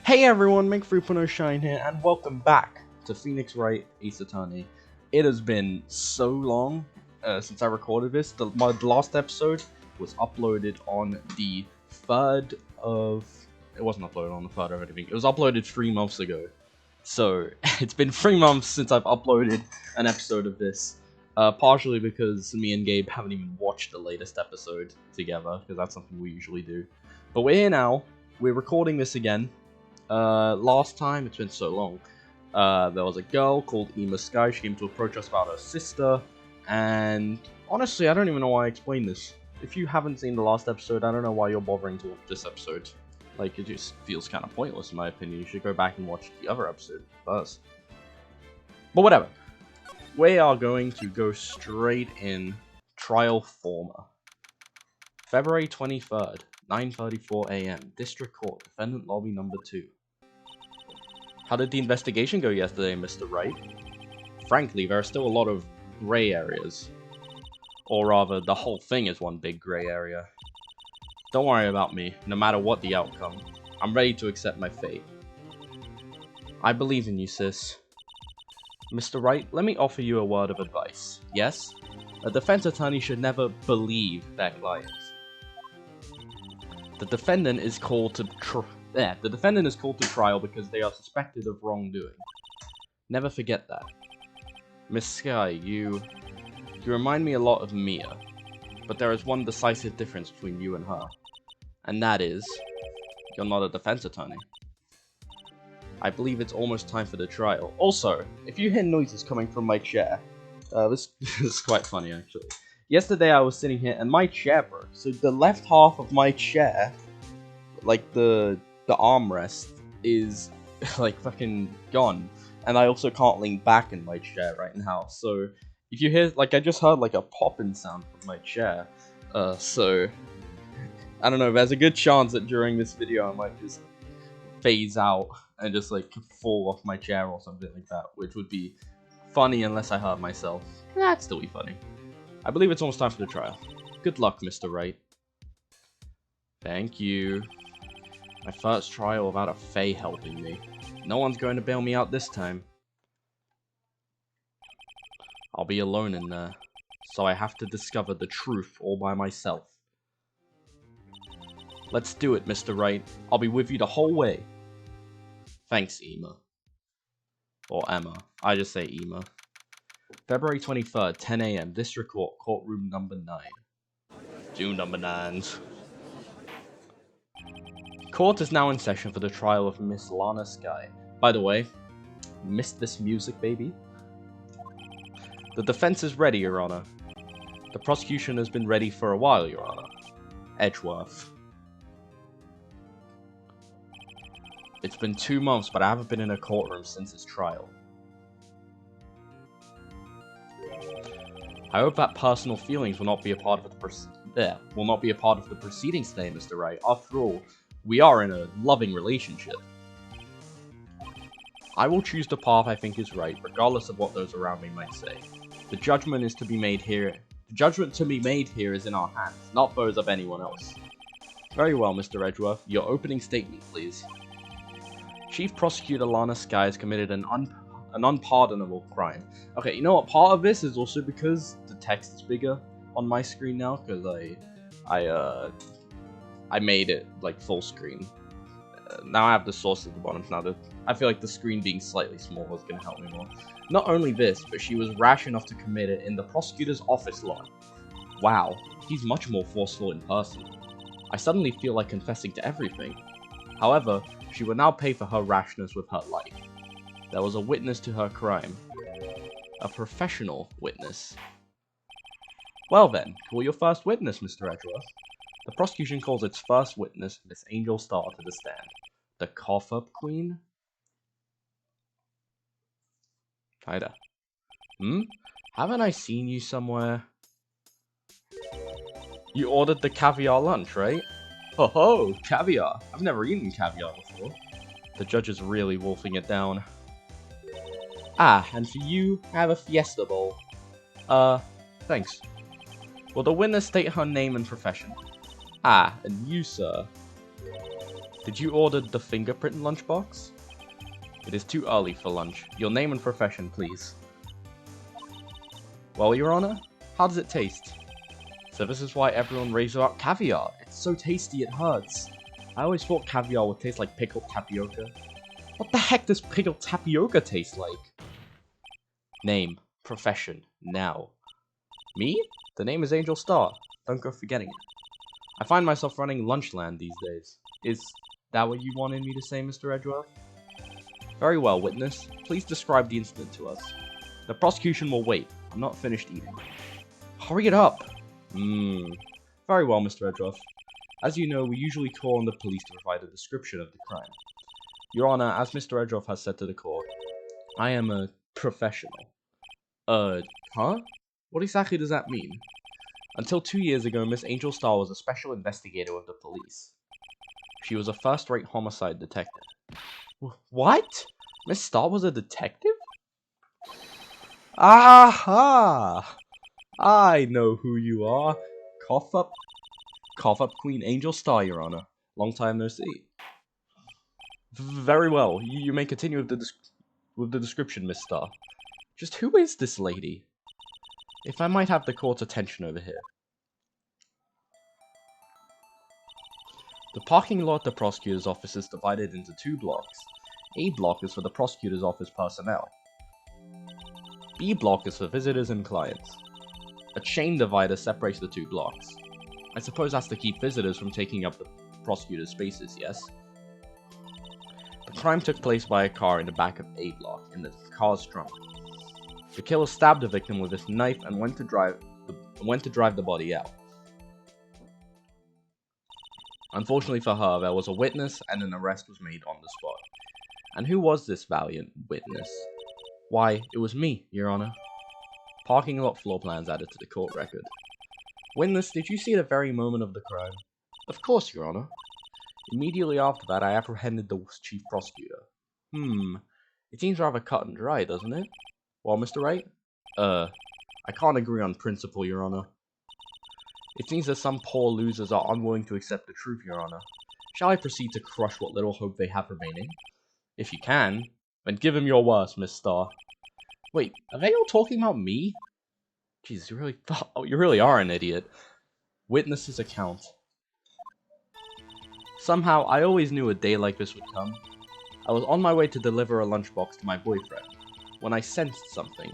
Hey everyone, Make 3.0 Shine here, and welcome back to Phoenix Wright Ace Attorney. It has been so long since I recorded this. My last episode was uploaded on the 3rd of... It wasn't uploaded on the 3rd of anything. It was uploaded 3 months ago. So, it's been 3 months since I've uploaded an episode of this. Partially because me and Gabe haven't even watched the latest episode together, because that's something we usually do. But we're here now. We're recording this again. Last time, it's been so long, there was a girl called Ema Sky. She came to approach us about her sister, and honestly, I don't even know why I explained this. If you haven't seen the last episode, I don't know why you're bothering to watch this episode. Like, it just feels kind of pointless in my opinion. You should go back and watch the other episode first. But whatever. We are going to go straight in Trial Former. February 23rd, 9:34 AM, District Court, Defendant Lobby Number 2. How did the investigation go yesterday, Mr. Wright? Frankly, there are still a lot of grey areas. Or rather, the whole thing is one big grey area. Don't worry about me, no matter what the outcome. I'm ready to accept my fate. I believe in you, sis. Mr. Wright, let me offer you a word of advice. Yes? A defense attorney should never believe their clients. The defendant is called to trial because they are suspected of wrongdoing. Never forget that. Miss Sky, you remind me a lot of Mia, but there is one decisive difference between you and her, and that is, you're not a defense attorney. I believe it's almost time for the trial. Also, if you hear noises coming from my chair, this is quite funny actually. Yesterday I was sitting here and my chair broke, so the left half of my chair, like the armrest, is like fucking gone. And I also can't lean back in my chair right now, so if you hear, like I just heard like a popping sound from my chair, so I don't know, there's a good chance that during this video I might just phase out and just like fall off my chair or something like that, which would be funny unless I hurt myself. That'd still be funny. I believe it's almost time for the trial. Good luck, Mr. Wright. Thank you. My first trial without a Fae helping me. No one's going to bail me out this time. I'll be alone in there, so I have to discover the truth all by myself. Let's do it, Mr. Wright. I'll be with you the whole way. Thanks, Ema. Or Emma. I just say Ema. February 23rd, 10 AM, District Court, Courtroom Number 9. Doom Number 9s. Court is now in session for the trial of Miss Lana Sky. By the way, missed this music, baby? The defense is ready, Your Honor. The prosecution has been ready for a while, Your Honor. Edgeworth. It's been 2 months, but I haven't been in a courtroom since his trial. I hope that personal feelings will not be a part of the proceedings today, Mr. Wright. After all, we are in a loving relationship. I will choose the path I think is right, regardless of what those around me might say. The judgment to be made here is in our hands, not those of anyone else. Very well, Mr. Edgeworth. Your opening statement, please. Chief Prosecutor Lana Sky has committed an unpardonable crime. Okay, you know what? Part of this is also because the text is bigger on my screen now, because I made it like full screen. Now I have the source at the bottom. Now I feel like the screen being slightly smaller is going to help me more. Not only this, but she was rash enough to commit it in the prosecutor's office lawn. Wow, he's much more forceful in person. I suddenly feel like confessing to everything. However, she will now pay for her rashness with her life. There was a witness to her crime. A professional witness. Well then, call your first witness, Mr. Edgeworth. The prosecution calls its first witness, Miss Angel Star, to the stand. The cough-up queen? Hi there. Haven't I seen you somewhere? You ordered the caviar lunch, right? Ho ho, caviar. I've never eaten caviar before. The judge is really wolfing it down. Ah, and for you, I have a fiesta bowl. Thanks. Will the witness state her name and profession? Ah, and you, sir. Did you order the fingerprint lunchbox? It is too early for lunch. Your name and profession, please. Well, Your Honor, how does it taste? So this is why everyone raves about caviar. It's so tasty it hurts. I always thought caviar would taste like pickled tapioca. What the heck does pickled tapioca taste like? Name, profession, now. Me? The name is Angel Star. Don't go forgetting it. I find myself running Lunchland these days. Is that what you wanted me to say, Mr. Edgeworth? Very well, witness. Please describe the incident to us. The prosecution will wait. I'm not finished eating. Hurry it up! Very well, Mr. Edgeworth. As you know, we usually call on the police to provide a description of the crime. Your Honor, as Mr. Edgeworth has said to the court, I am a professional. Huh? What exactly does that mean? Until 2 years ago, Miss Angel Star was a special investigator with the police. She was a first-rate homicide detective. What? Miss Star was a detective? Aha! I know who you are. Cough up Queen Angel Star, Your Honor. Long time no see. Very well. You may continue with the description, Miss Star. Just who is this lady? If I might have the court's attention over here. The parking lot at the prosecutor's office is divided into 2 blocks. A block is for the prosecutor's office personnel. B block is for visitors and clients. A chain divider separates the 2 blocks. I suppose that's to keep visitors from taking up the prosecutor's spaces, yes? The crime took place by a car in the back of A block, in the car's trunk. The killer stabbed the victim with his knife and went to drive the body out. Unfortunately for her, there was a witness and an arrest was made on the spot. And who was this valiant witness? Why, it was me, Your Honor. Parking lot floor plans added to the court record. Witness, did you see the very moment of the crime? Of course, Your Honor. Immediately after that, I apprehended the chief prosecutor. It seems rather cut and dry, doesn't it? Well, Mr. Wright? I can't agree on principle, Your Honor. It seems that some poor losers are unwilling to accept the truth, Your Honor. Shall I proceed to crush what little hope they have remaining? If you can, then give him your worst, Miss Star. Wait, are they all talking about me? Jeez, you really are an idiot. Witness's account. Somehow, I always knew a day like this would come. I was on my way to deliver a lunchbox to my boyfriend, when I sensed something.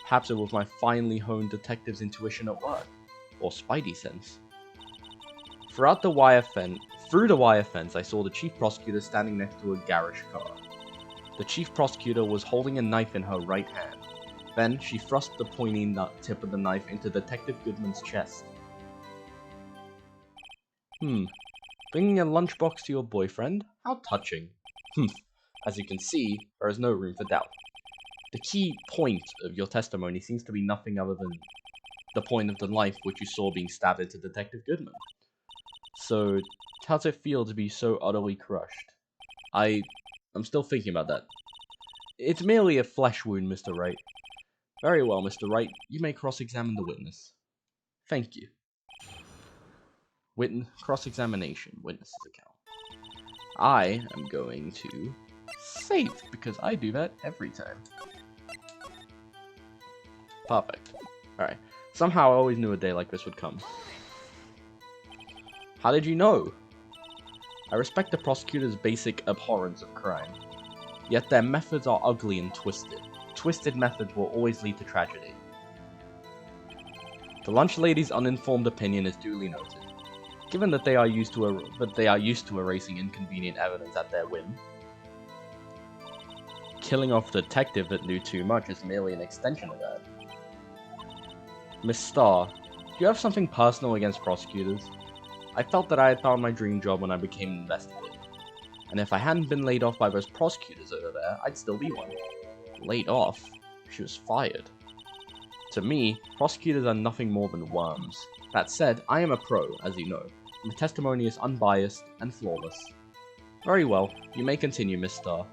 Perhaps it was my finely honed detective's intuition at work, or spidey sense. Through the wire fence, I saw the chief prosecutor standing next to a garish car. The chief prosecutor was holding a knife in her right hand. Then, she thrust the pointy tip of the knife into Detective Goodman's chest. Bringing a lunchbox to your boyfriend? How touching. As you can see, there is no room for doubt. The key point of your testimony seems to be nothing other than the point of the knife which you saw being stabbed into Detective Goodman. So, how does it feel to be so utterly crushed? I'm still thinking about that. It's merely a flesh wound, Mr. Wright. Very well, Mr. Wright. You may cross-examine the witness. Thank you. Cross-examination. Witness's account. I am going to save, because I do that every time. Perfect. Alright. Somehow I always knew a day like this would come. How did you know? I respect the prosecutor's basic abhorrence of crime. Yet their methods are ugly and twisted. Twisted methods will always lead to tragedy. The lunch lady's uninformed opinion is duly noted. Given that they are used to erasing inconvenient evidence at their whim, killing off the detective that knew too much is merely an extension of that. Miss Starr, do you have something personal against prosecutors? I felt that I had found my dream job when I became an investigator. And if I hadn't been laid off by those prosecutors over there, I'd still be one. Laid off? She was fired. To me, prosecutors are nothing more than worms. That said, I am a pro, as you know. My testimony is unbiased and flawless. Very well, you may continue, Miss Starr.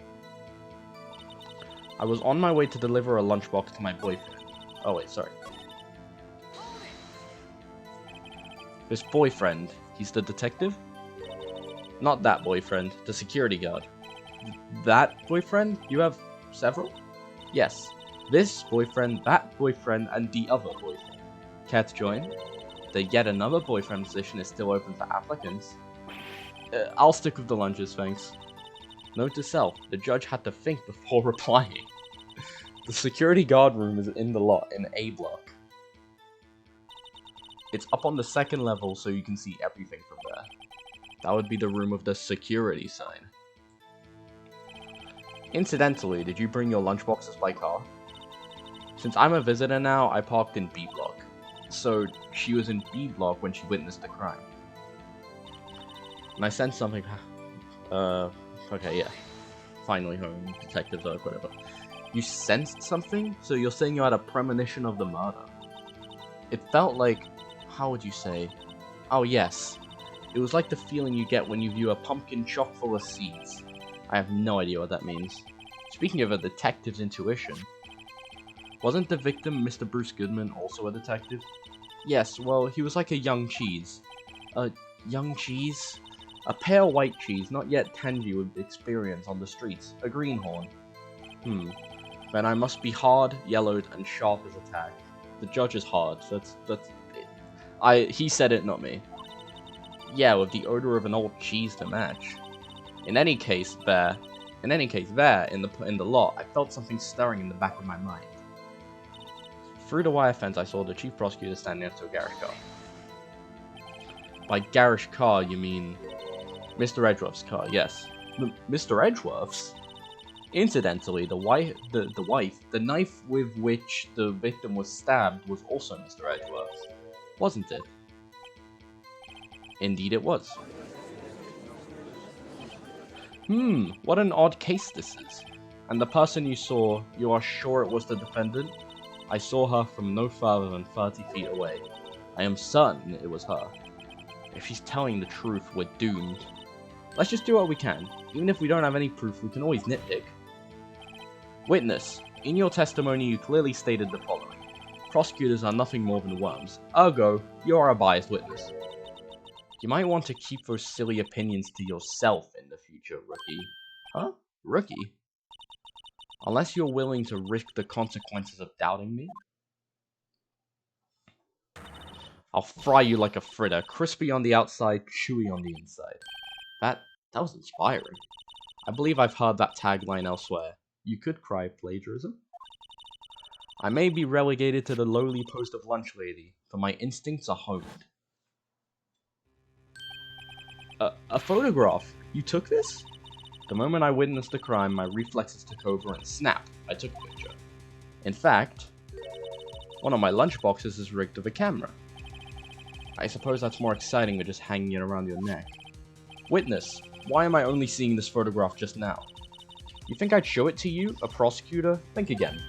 I was on my way to deliver a lunchbox to my boyfriend. Oh wait, sorry. This boyfriend, he's the detective? Not that boyfriend, the security guard. That boyfriend? You have several? Yes. This boyfriend, that boyfriend, and the other boyfriend. Care to join? The yet another boyfriend position is still open for applicants. I'll stick with the lunches, thanks. Note to self, the judge had to think before replying. The security guard room is in the lot in A block. It's up on the second level so you can see everything from there. That would be the room with the security sign. Incidentally, did you bring your lunchboxes by car? Since I'm a visitor now, I parked in B block. So, she was in B block when she witnessed the crime. And I sensed something... okay, yeah. Finally home, detective work, whatever. You sensed something? So you're saying you had a premonition of the murder? It felt like... How would you say? Oh, yes. It was like the feeling you get when you view a pumpkin chock full of seeds. I have no idea what that means. Speaking of a detective's intuition, wasn't the victim, Mr. Bruce Goodman, also a detective? Yes, well, he was like a young cheese. A young cheese? A pale white cheese, not yet tangy with experience on the streets. A greenhorn. Then I must be hard, yellowed, and sharp as a tack. The judge is hard, he said it, not me. Yeah, with the odor of an old cheese to match. In any case, there, in the lot, I felt something stirring in the back of my mind. Through the wire fence, I saw the chief prosecutor standing next to a garage car. By garage car, you mean Mr. Edgeworth's car? Yes. Mr. Edgeworth's? Incidentally, the knife with which the victim was stabbed was also Mr. Edgeworth's, wasn't it? Indeed it was. What an odd case this is. And the person you saw, you are sure it was the defendant? I saw her from no further than 30 feet away. I am certain it was her. If she's telling the truth, we're doomed. Let's just do what we can. Even if we don't have any proof, we can always nitpick. Witness, in your testimony you clearly stated the following. Prosecutors are nothing more than worms. Ergo, you are a biased witness. You might want to keep those silly opinions to yourself in the future, rookie. Huh? Rookie? Unless you're willing to risk the consequences of doubting me? I'll fry you like a fritter, crispy on the outside, chewy on the inside. That was inspiring. I believe I've heard that tagline elsewhere. You could cry plagiarism. I may be relegated to the lowly post of lunch lady, but my instincts are honed. A photograph? You took this? The moment I witnessed the crime, my reflexes took over and snap, I took a picture. In fact, one of my lunchboxes is rigged with a camera. I suppose that's more exciting than just hanging it around your neck. Witness, why am I only seeing this photograph just now? You think I'd show it to you, a prosecutor? Think again.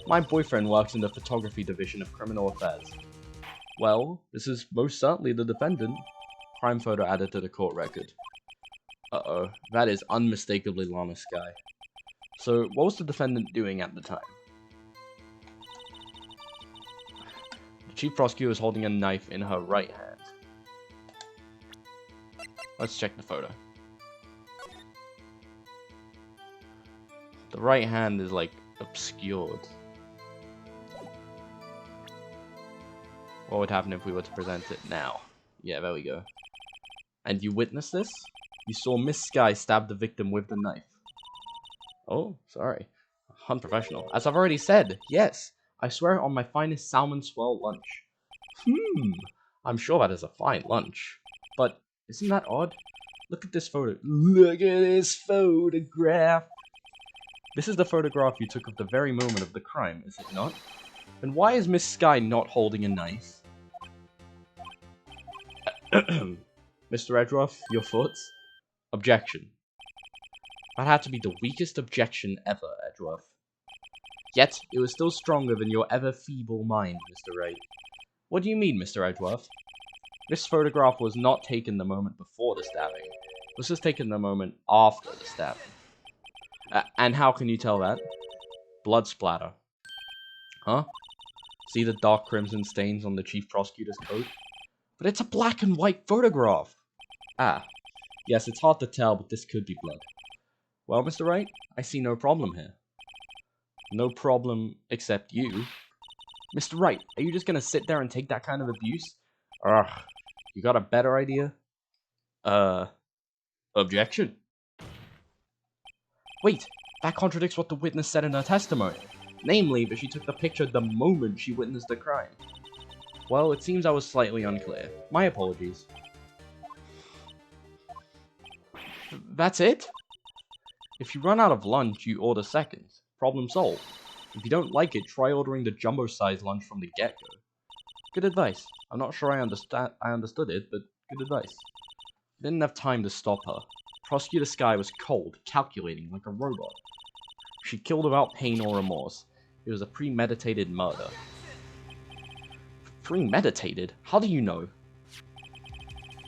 My boyfriend works in the photography division of criminal affairs. Well, this is most certainly the defendant. Crime photo added to the court record. Uh-oh, that is unmistakably Lana Sky. So, what was the defendant doing at the time? The chief prosecutor is holding a knife in her right hand. Let's check the photo. The right hand is, like, obscured. What would happen if we were to present it now? Yeah, there we go. And you witnessed this? You saw Miss Sky stab the victim with the knife. Oh, sorry. Unprofessional. As I've already said, yes. I swear on my finest salmon swirl lunch. I'm sure that is a fine lunch. But, isn't that odd? Look at this photo. Look at this photograph. This is the photograph you took of the very moment of the crime, is it not? Then why is Miss Sky not holding a knife? Mr. Edgeworth, your thoughts? Objection. That had to be the weakest objection ever, Edgeworth. Yet, it was still stronger than your ever-feeble mind, Mr. Wright. What do you mean, Mr. Edgeworth? This photograph was not taken the moment before the stabbing. This was taken the moment after the stabbing. And how can you tell that? Blood splatter. Huh? See the dark crimson stains on the chief prosecutor's coat? But it's a black and white photograph! Ah, yes, it's hard to tell, but this could be blood. Well, Mr. Wright, I see no problem here. No problem except you. Mr. Wright, are you just gonna sit there and take that kind of abuse? Ugh, you got a better idea? Uh, objection. Wait, that contradicts what the witness said in her testimony. Namely, that she took the picture the moment she witnessed the crime. Well, it seems I was slightly unclear. My apologies. That's it? If you run out of lunch, you order seconds. Problem solved. If you don't like it, try ordering the jumbo-sized lunch from the get-go. Good advice. I'm not sure I understood it, but good advice. Didn't have time to stop her. Prosecutor Sky was cold, calculating like a robot. She killed without pain or remorse. It was a premeditated murder. Premeditated? How do you know?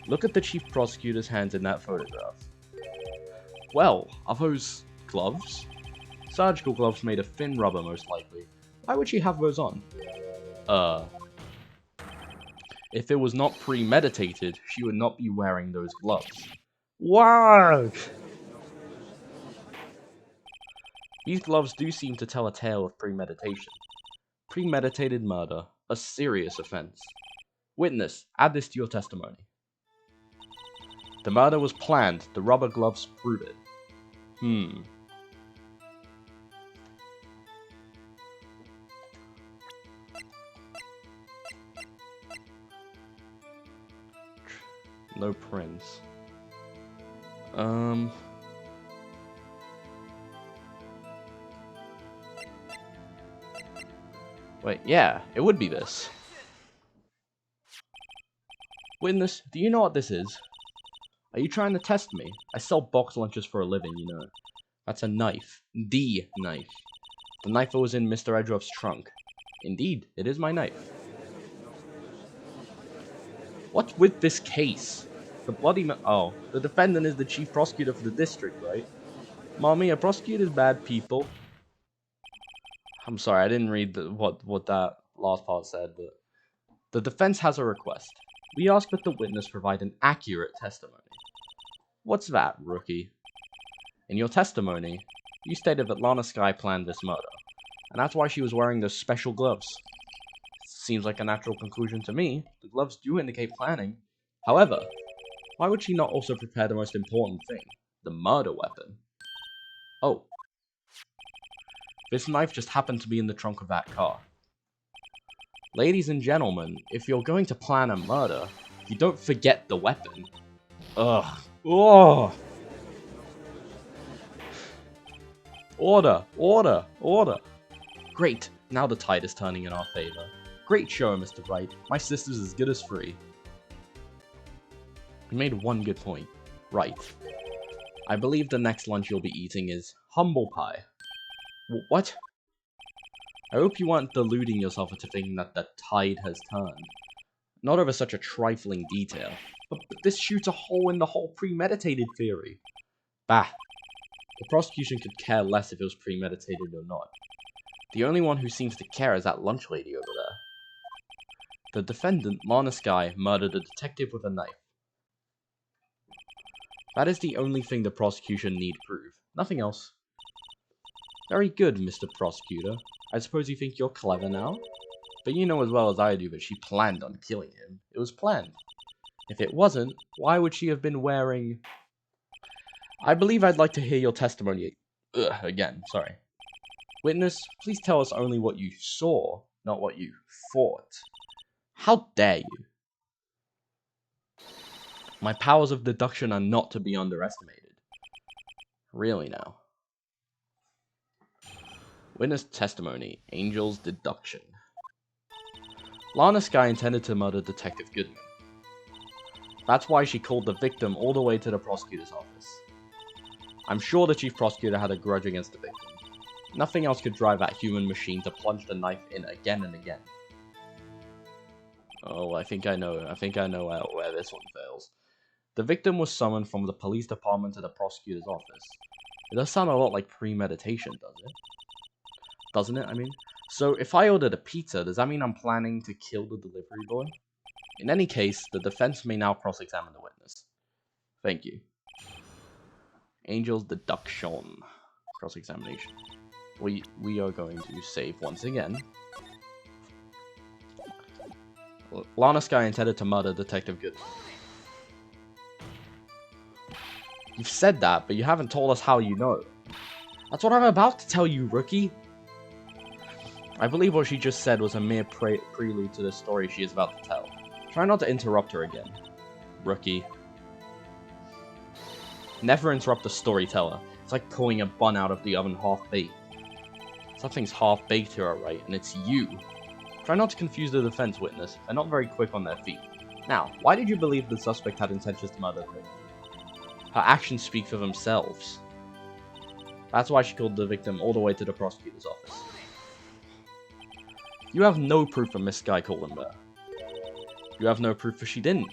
Look at the chief prosecutor's hands in that photograph. Well, are those gloves? Surgical gloves made of thin rubber, most likely. Why would she have those on? If it was not premeditated, she would not be wearing those gloves. What? These gloves do seem to tell a tale of premeditation. Premeditated murder, a serious offense. Witness, add this to your testimony. The murder was planned, the rubber gloves prove it. No prints. Wait, yeah, it would be this. Witness, do you know what this is? Are you trying to test me? I sell box lunches for a living, you know. That's a knife. The knife. The knife that was in Mr. Edruff's trunk. Indeed, it is my knife. What's with this case? The bloody oh, the defendant is the chief prosecutor for the district, right? Mommy, are prosecutors bad people? I'm sorry, I didn't read what that last part said, but the defense has a request. We ask that the witness provide an accurate testimony. What's that, rookie? In your testimony, you stated that Lana Skye planned this murder, and that's why she was wearing those special gloves. Seems like a natural conclusion to me. The gloves do indicate planning. However, why would she not also prepare the most important thing? The murder weapon. Oh. This knife just happened to be in the trunk of that car. Ladies and gentlemen, if you're going to plan a murder, you don't forget the weapon. Ugh. Ugh. Order, order, order. Great, now the tide is turning in our favor. Great show, Mr. Wright. My sister's as good as free. You made one good point. Right. I believe the next lunch you'll be eating is humble pie. What? I hope you aren't deluding yourself into thinking that the tide has turned. Not over such a trifling detail. But this shoots a hole in the whole premeditated theory. Bah. The prosecution could care less if it was premeditated or not. The only one who seems to care is that lunch lady over there. The defendant, Lana Skye, murdered a detective with a knife. That is the only thing the prosecution need prove. Nothing else. Very good, Mr. Prosecutor. I suppose you think you're clever now? But you know as well as I do that she planned on killing him. It was planned. If it wasn't, why would she have been wearing... I believe I'd like to hear your testimony again, sorry. Witness, please tell us only what you saw, not what you thought. How dare you? My powers of deduction are not to be underestimated. Really now. Witness testimony, Angel's deduction. Lana Skye intended to murder Detective Goodman. That's why she called the victim all the way to the prosecutor's office. I'm sure the chief prosecutor had a grudge against the victim. Nothing else could drive that human machine to plunge the knife in again and again. Oh, I think I know where this one fails. The victim was summoned from the police department to the prosecutor's office. It does sound a lot like premeditation, doesn't it? I mean, so if I ordered a pizza, does that mean I'm planning to kill the delivery boy? In any case, the defense may now cross-examine the witness. Thank you. Angel's deduction. Cross-examination. We are going to save once again. Lana Skye intended to murder Detective Good. You've said that, but you haven't told us how you know. That's what I'm about to tell you, rookie. I believe what she just said was a mere prelude to the story she is about to tell. Try not to interrupt her again, rookie. Never interrupt a storyteller. It's like pulling a bun out of the oven half-baked. Something's half-baked here, alright, and it's you. Try not to confuse the defense witness. They're not very quick on their feet. Now, why did you believe the suspect had intentions to murder her? Her actions speak for themselves. That's why she called the victim all the way to the prosecutor's office. You have no proof that Miss Skye called him there. You have no proof that she didn't.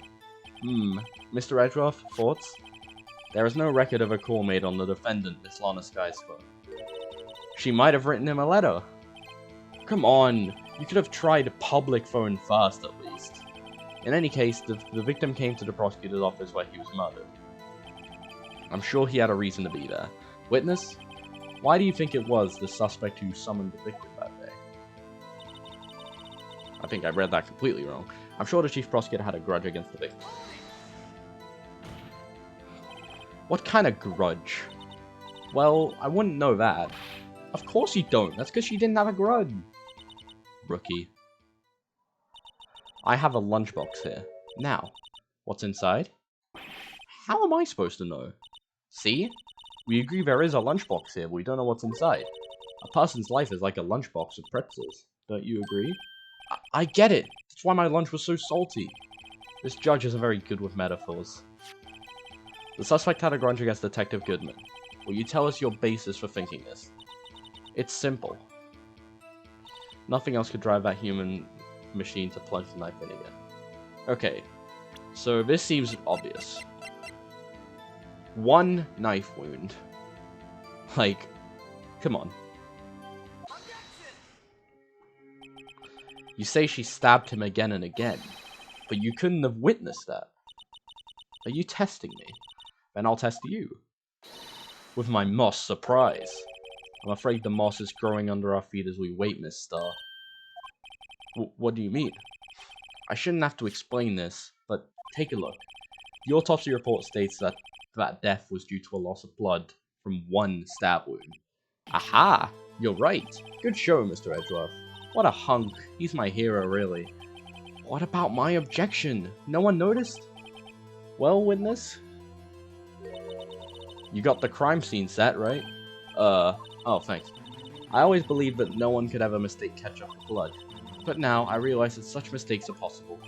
Mr. Edgeworth, thoughts? There is no record of a call made on the defendant, Miss Lana Skye's phone. She might have written him a letter. Come on, you could have tried a public phone first at least. In any case, the victim came to the prosecutor's office where he was murdered. I'm sure he had a reason to be there. Witness? Why do you think it was the suspect who summoned the victim that day? I think I read that completely wrong. I'm sure the chief prosecutor had a grudge against the victim. What kind of grudge? Well, I wouldn't know that. Of course you don't. That's because she didn't have a grudge. Rookie. I have a lunchbox here. Now, what's inside? How am I supposed to know? See? We agree there is a lunchbox here, but we don't know what's inside. A person's life is like a lunchbox with pretzels. Don't you agree? I get it. That's why my lunch was so salty. This judge isn't very good with metaphors. The suspect had a grudge against Detective Goodman. Will you tell us your basis for thinking this? It's simple. Nothing else could drive that human machine to plunge the knife in again. Okay, so this seems obvious. One knife wound. Like, come on. You say she stabbed him again and again, but you couldn't have witnessed that. Are you testing me? Then I'll test you. With my moss surprise. I'm afraid the moss is growing under our feet as we wait, Miss Starr. What do you mean? I shouldn't have to explain this, but take a look. The autopsy report states that death was due to a loss of blood from one stab wound. Aha! You're right. Good show, Mr. Edgeworth. What a hunk. He's my hero, really. What about my objection? No one noticed? Well, witness? You got the crime scene set, right? Oh, thanks. I always believed that no one could ever mistake ketchup for blood. But now, I realize that such mistakes are possible.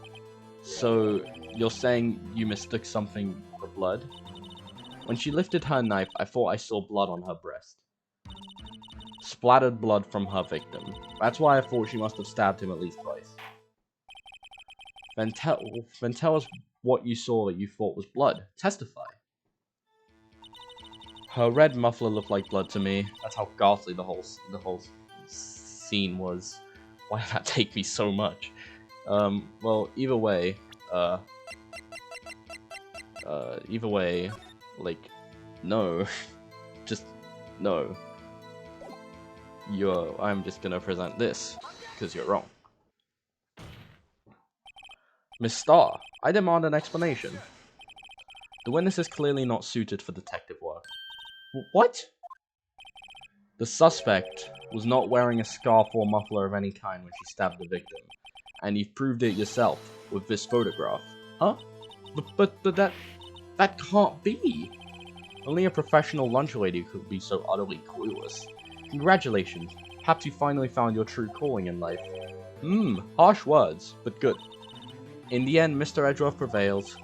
So, you're saying you mistook something for blood? When she lifted her knife, I thought I saw blood on her breast. Splattered blood from her victim. That's why I thought she must have stabbed him at least twice. Then tell us what you saw that you thought was blood. Testify. Her red muffler looked like blood to me. That's how ghastly the whole scene was. Why did that take me so much? Well, either way, like, no. Just, no. I'm just gonna present this, because you're wrong. Miss Starr, I demand an explanation. The witness is clearly not suited for detective work. What? The suspect was not wearing a scarf or muffler of any kind when she stabbed the victim. And you've proved it yourself with this photograph. Huh? But that can't be. Only a professional lunch lady could be so utterly clueless. Congratulations. Perhaps you finally found your true calling in life. Harsh words, but good. In the end, Mr. Edgeworth prevails.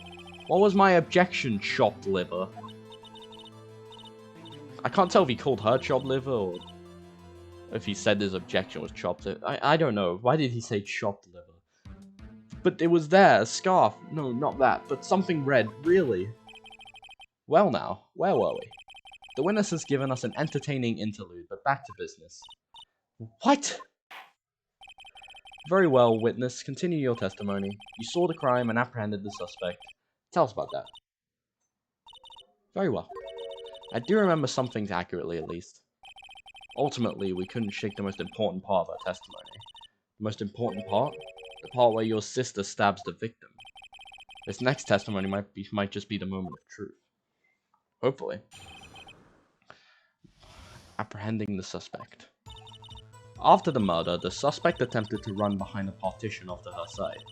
What was my objection, chopped liver? I can't tell if he called her chopped liver or if he said his objection was chopped liver. I don't know. Why did he say chopped liver? But it was there, a scarf. No, not that, but something red, really. Well now, where were we? The witness has given us an entertaining interlude, but back to business. What? Very well, witness. Continue your testimony. You saw the crime and apprehended the suspect. Tell us about that. Very well. I do remember some things accurately, at least. Ultimately, we couldn't shake the most important part of our testimony. The most important part? The part where your sister stabs the victim. This next testimony might just be the moment of truth. Hopefully. Apprehending the suspect. After the murder, the suspect attempted to run behind a partition off to her side.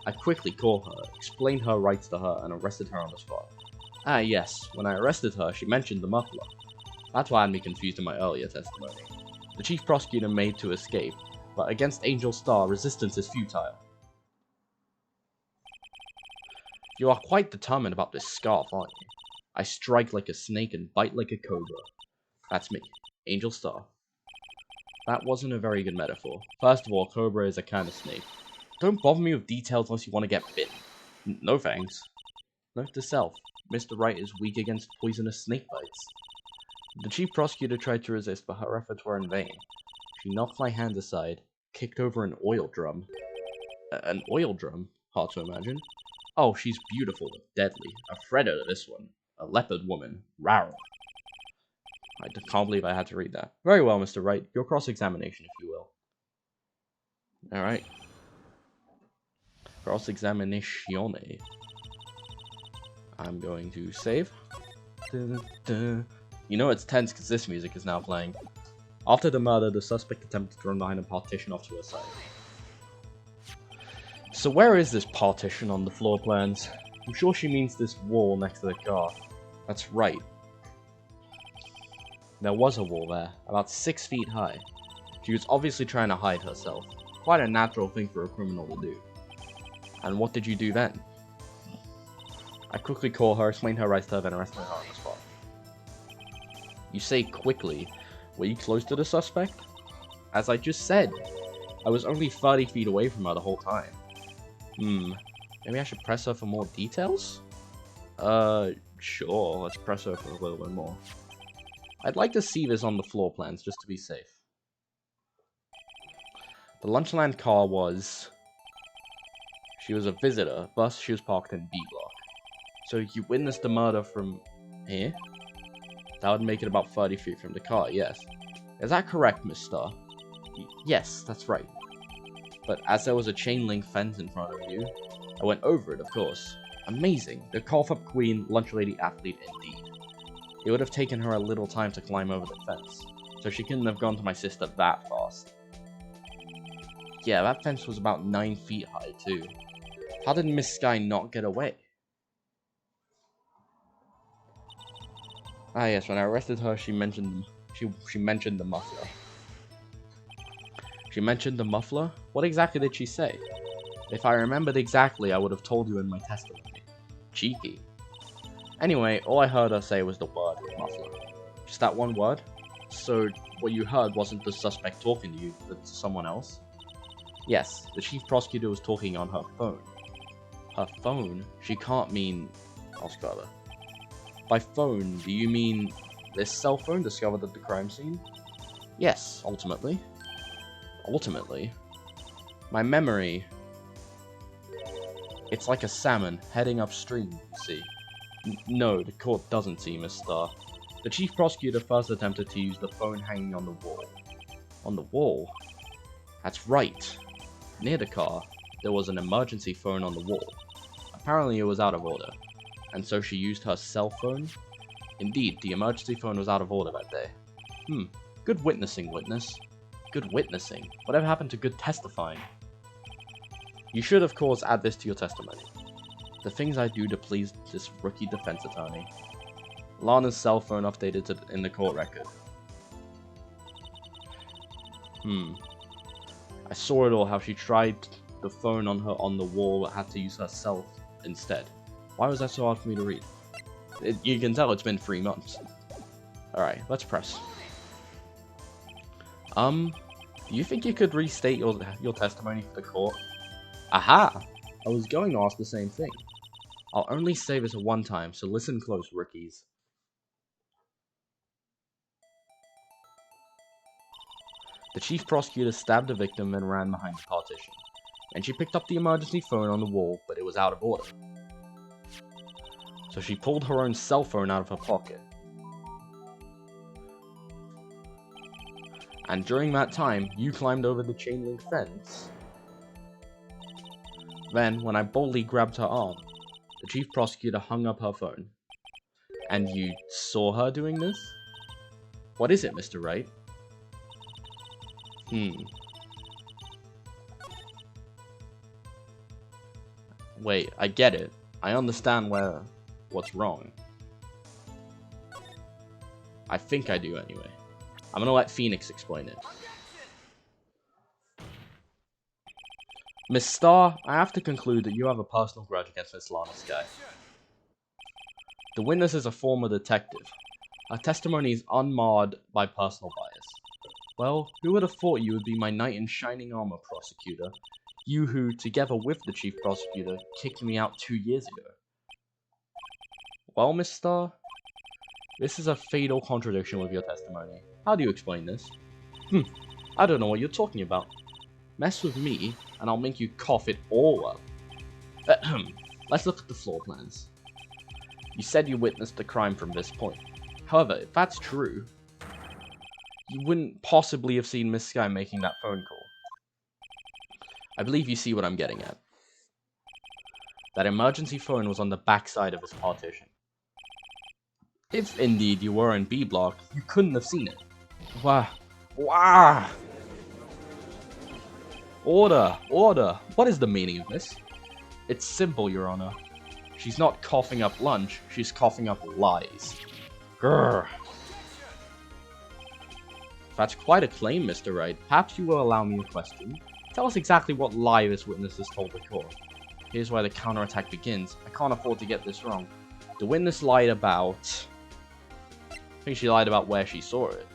I quickly caught her, explained her rights to her, and arrested her on the spot. Ah yes, when I arrested her, she mentioned the muffler. That's why had me confused in my earlier testimony. The chief prosecutor made to escape, but against Angel Star, resistance is futile. You are quite determined about this scarf, aren't you? I strike like a snake and bite like a cobra. That's me, Angel Star. That wasn't a very good metaphor. First of all, cobra is a kind of snake. Don't bother me with details unless you want to get bitten. No thanks. Note to self, Mr. Wright is weak against poisonous snake bites. The chief prosecutor tried to resist, but her efforts were in vain. She knocked my hand aside, kicked over an oil drum. An oil drum? Hard to imagine. Oh, she's beautiful but deadly. A predator, this one. A leopard woman. Rawr. I can't believe I had to read that. Very well, Mr. Wright. Your cross-examination, if you will. Alright. Cross-examinatione. I'm going to save. Dun, dun. You know it's tense because this music is now playing. After the murder, the suspect attempted to run behind a partition off to her side. So where is this partition on the floor plans? I'm sure she means this wall next to the car. That's right. There was a wall there, about 6 feet high. She was obviously trying to hide herself. Quite a natural thing for a criminal to do. And what did you do then? I quickly called her, explained her rights to her, then arrested her on the spot. You say quickly. Were you close to the suspect? As I just said, I was only 30 feet away from her the whole time. Maybe I should press her for more details? Sure, let's press her for a little bit more. I'd like to see this on the floor plans, just to be safe. The Lunchland car was... She was a visitor, thus she was parked in B block. So you witnessed the murder from here? That would make it about 30 feet from the car, yes. Is that correct, Miss Star? Yes, that's right. But as there was a chain link fence in front of you, I went over it, of course. Amazing. The cough-up queen, lunch lady athlete indeed. It would have taken her a little time to climb over the fence, so she couldn't have gone to my sister that fast. Yeah, that fence was about 9 feet high, too. How did Miss Sky not get away? Ah yes, when I arrested her, she mentioned the muffler. She mentioned the muffler? What exactly did she say? If I remembered exactly, I would have told you in my testimony. Cheeky. Anyway, all I heard her say was the word muffler. Just that one word? So, what you heard wasn't the suspect talking to you, but to someone else? Yes, the chief prosecutor was talking on her phone. Her phone? She can't mean... I'll spell her. By phone, do you mean this cell phone discovered at the crime scene? Yes, ultimately. Ultimately? My memory... It's like a salmon heading upstream, you see. No, the court doesn't see, Miss Star. The chief prosecutor first attempted to use the phone hanging on the wall. On the wall? That's right. Near the car, there was an emergency phone on the wall. Apparently it was out of order, and so she used her cell phone? Indeed, the emergency phone was out of order that day. Good witnessing, witness. Good witnessing? Whatever happened to good testifying? You should, of course, add this to your testimony. The things I do to please this rookie defense attorney. Lana's cell phone updated in the court record. I saw it all, how she tried the phone on the wall but had to use her cell instead. Why was that so hard for me to read? You can tell it's been 3 months. Alright, let's press. Do you think you could restate your testimony for the court? Aha! I was going to ask the same thing. I'll only say this one time, so listen close, rookies. The chief prosecutor stabbed the victim and ran behind the partition. And she picked up the emergency phone on the wall, but it was out of order. So she pulled her own cell phone out of her pocket. And during that time, you climbed over the chain link fence. Then, when I boldly grabbed her arm, the chief prosecutor hung up her phone. And you saw her doing this? What is it, Mr. Wright? Wait, I get it. I understand what's wrong. I think I do anyway. I'm gonna let Phoenix explain it. Miss Starr, I have to conclude that you have a personal grudge against Miss Lana Skye. The witness is a former detective. Her testimony is unmarred by personal bias. Well, who would have thought you would be my knight in shining armor, prosecutor? You who, together with the chief prosecutor, kicked me out 2 years ago. Well, Miss Starr, this is a fatal contradiction with your testimony. How do you explain this? I don't know what you're talking about. Mess with me, and I'll make you cough it all up. Let's look at the floor plans. You said you witnessed the crime from this point. However, if that's true, you wouldn't possibly have seen Miss Skye making that phone call. I believe you see what I'm getting at. That emergency phone was on the backside of his partition. If indeed you were in B block, you couldn't have seen it. Wah! Order! Order! What is the meaning of this? It's simple, Your Honor. She's not coughing up lunch, she's coughing up lies. Grrr. That's quite a claim, Mr. Wright. Perhaps you will allow me a question. Tell us exactly what lie this witness has told the court. Here's where the counterattack begins. I can't afford to get this wrong. The witness lied about... I think she lied about where she saw it.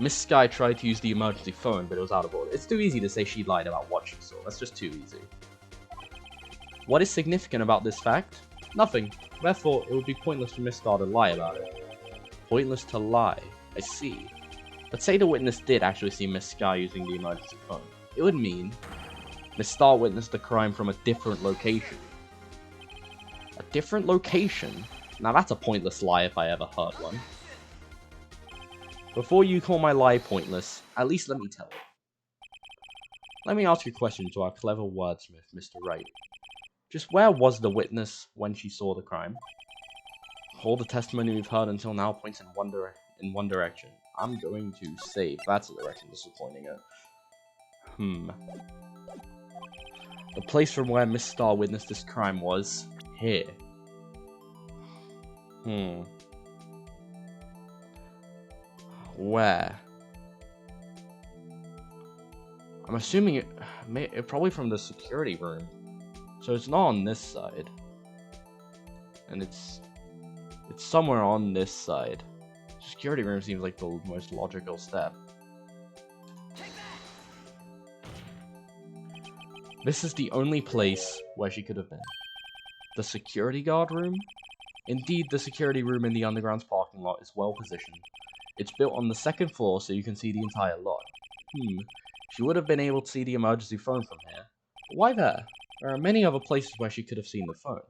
Miss Skye tried to use the emergency phone, but it was out of order. It's too easy to say she lied about what she saw. That's just too easy. What is significant about this fact? Nothing. Therefore, it would be pointless for Miss Starr to lie about it. Pointless to lie. I see. But say the witness did actually see Miss Skye using the emergency phone. It would mean Miss Starr witnessed the crime from a different location. A different location? Now that's a pointless lie if I ever heard one. Before you call my lie pointless, at least let me tell it. Let me ask you a question to our clever wordsmith, Mr. Wright. Just where was the witness when she saw the crime? All the testimony we've heard until now points in one direction. I'm going to say that's the direction this is pointing at. The place from where Miss Starr witnessed this crime was here. Where? I'm assuming it probably from the security room. So it's not on this side. And it's somewhere on this side. Security room seems like the most logical step. This is the only place where she could have been. The security guard room? Indeed, the security room in the Underground's parking lot is well positioned. It's built on the second floor so you can see the entire lot. She would have been able to see the emergency phone from here. But why there? There are many other places where she could have seen the phone.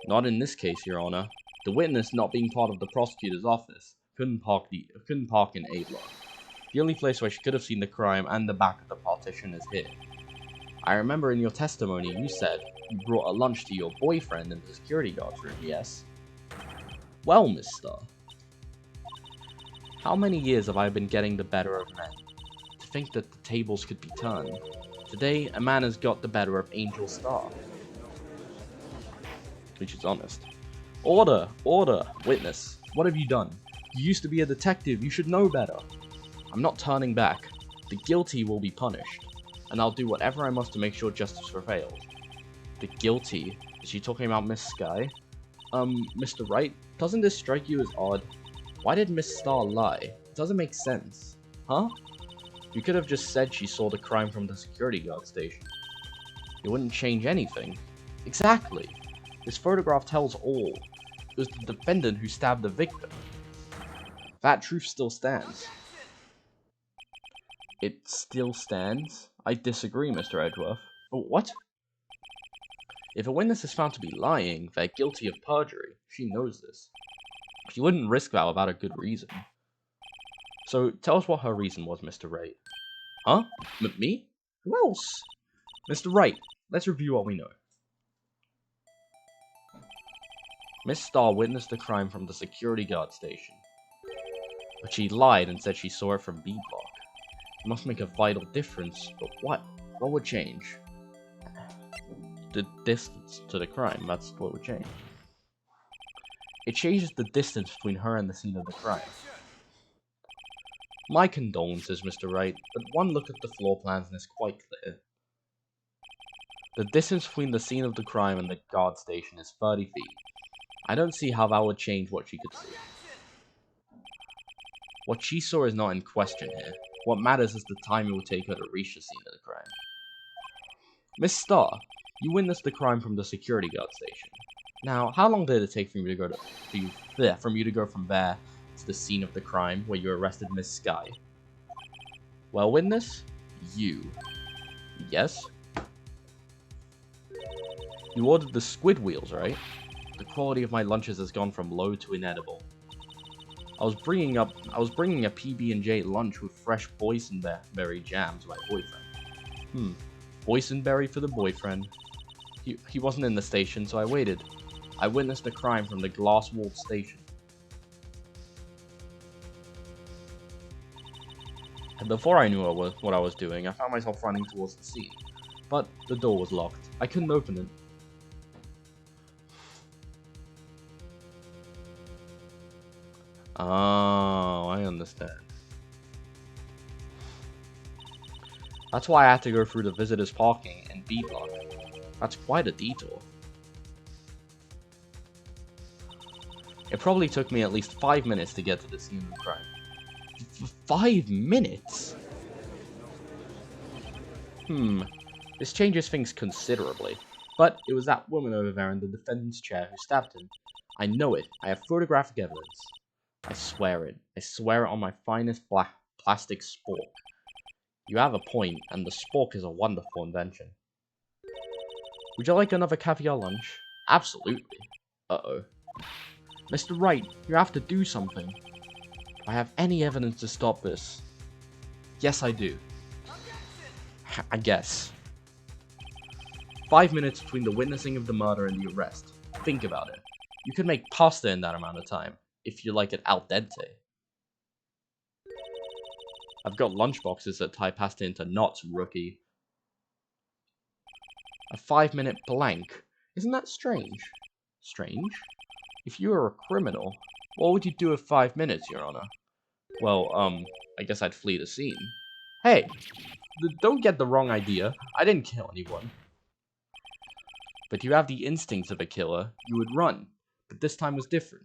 Not in this case, Your Honor. The witness, not being part of the prosecutor's office, couldn't park in A block. The only place where she could have seen the crime and the back of the partition is here. I remember in your testimony you said you brought a lunch to your boyfriend in the security guard's room, yes? Well, Miss Starr. How many years have I been getting the better of men? To think that the tables could be turned. Today, a man has got the better of Angel Starr. Which is honest. Order! Order! Witness, what have you done? You used to be a detective, you should know better. I'm not turning back. The guilty will be punished. And I'll do whatever I must to make sure justice prevails. The guilty? Is she talking about Miss Skye? Mr. Wright, doesn't this strike you as odd? Why did Miss Starr lie? It doesn't make sense. Huh? You could have just said she saw the crime from the security guard station. It wouldn't change anything. Exactly. This photograph tells all. It was the defendant who stabbed the victim. That truth still stands. It still stands? I disagree, Mr. Edgeworth. Oh, what? If a witness is found to be lying, they're guilty of perjury. She knows this. She wouldn't risk that without a good reason. So, tell us what her reason was, Mr. Wright. Huh? Me? Who else? Mr. Wright, let's review what we know. Miss Starr witnessed the crime from the security guard station. But she lied and said she saw it from B block. It must make a vital difference, but what? What would change? The distance to the crime, that's what would change. It changes the distance between her and the scene of the crime. My condolences, Mr. Wright, but one look at the floor plans and it's quite clear. The distance between the scene of the crime and the guard station is 30 feet. I don't see how that would change what she could see. What she saw is not in question here. What matters is the time it would take her to reach the scene of the crime. Miss Starr, you witnessed the crime from the security guard station. Now, how long did it take for you to go from there to the scene of the crime where you arrested Miss Sky? Well, witness, you. Yes? You ordered the squid wheels, right? The quality of my lunches has gone from low to inedible. I was bringing a PB&J lunch with fresh boysenberry jam to my boyfriend. Boysenberry for the boyfriend. He wasn't in the station, so I waited. I witnessed the crime from the glass-walled station. And before I knew what I was doing, I found myself running towards the scene. But the door was locked. I couldn't open it. Oh, I understand. That's why I had to go through the visitors' parking and B block. That's quite a detour. It probably took me at least 5 minutes to get to the scene of the crime. 5 minutes? This changes things considerably. But it was that woman over there in the defendant's chair who stabbed him. I know it. I have photographic evidence. I swear it. I swear it on my finest plastic spork. You have a point, and the spork is a wonderful invention. Would you like another caviar lunch? Absolutely. Uh-oh. Mr. Wright, you have to do something. Do I have any evidence to stop this? Yes, I do. I guess. 5 minutes between the witnessing of the murder and the arrest. Think about it. You could make pasta in that amount of time, if you like it al dente. I've got lunchboxes that tie pasta into knots, rookie. A 5-minute blank. Isn't that strange? Strange? If you were a criminal, what would you do with 5 minutes, Your Honor? Well, I guess I'd flee the scene. Hey! Don't get the wrong idea. I didn't kill anyone. But you have the instincts of a killer. You would run. But this time was different.